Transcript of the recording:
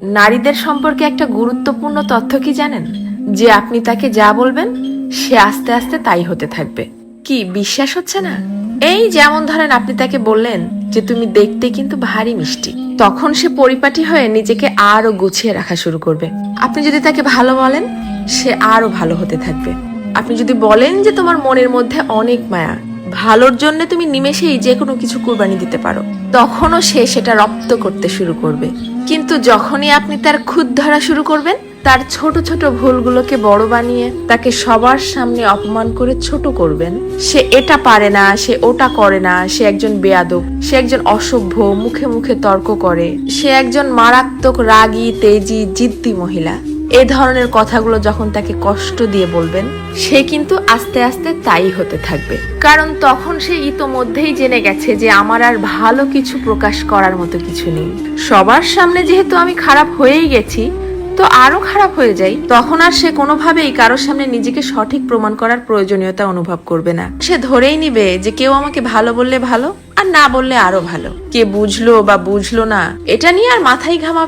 নারীদের সম্পর্কে একটা গুরুত্বপূর্ণ তথ্য কি জানেন? যে আপনি তাকে যা বলবেন সে আস্তে আস্তে তাই হতে থাকবে। কি বিশ্বাস হচ্ছে না? এই যেমন ধরেন আপনি তাকে বললেন যে তুমি দেখতে কিন্তু ভারী মিষ্টি, তখন সে পরিপাটি হয়ে নিজেকে আরো গুছিয়ে রাখা শুরু করবে। আপনি যদি তাকে ভালো বলেন সে আরো ভালো হতে থাকবে। আপনি যদি বলেন যে তোমার মনের মধ্যে অনেক মায়া, ভালোর জন্য তুমি নিমেষেই যে কোনো কিছু কুরবানি দিতে পারো, তখনও সে সেটা রপ্ত করতে শুরু করবে। কিন্তু যখনই আপনি তার খুঁত ধরা শুরু করবেন, তার ছোট ছোট ভুলগুলোকে বড় বানিয়ে তাকে সবার সামনে অপমান করে ছোট করবেন, সে এটা পারে না, সে ওটা করে না, সে একজন বেয়াদব, সে একজন অসভ্য, মুখে মুখে তর্ক করে, সে একজন মারাত্মক রাগী তেজি জিদ্দি মহিলা, এ ধরনের কথাগুলো যখন তাকে কষ্ট দিয়ে বলবেন, সে কিন্তু আস্তে আস্তে তাই হতে থাকবে। কারণ তখন সে ইতোমধ্যেই জেনে গেছে যে আমার আর ভালো কিছু প্রকাশ করার মতো কিছু নেই। সবার সামনে যেহেতু আমি খারাপ হয়েই গেছি, তো আরো খারাপ হয়ে যাই। তখন আর সে কোনোভাবেই কারোর সামনে নিজেকে সঠিক প্রমাণ করার প্রয়োজনীয়তা অনুভব করবে না। সে ধরেই নিবে যে কেউ আমাকে ভালো বললে ভালো, আর না বললে আরো ভালো। কে বুঝলো বা বুঝলো না এটা নিয়ে আর মাথায় ঘামাবে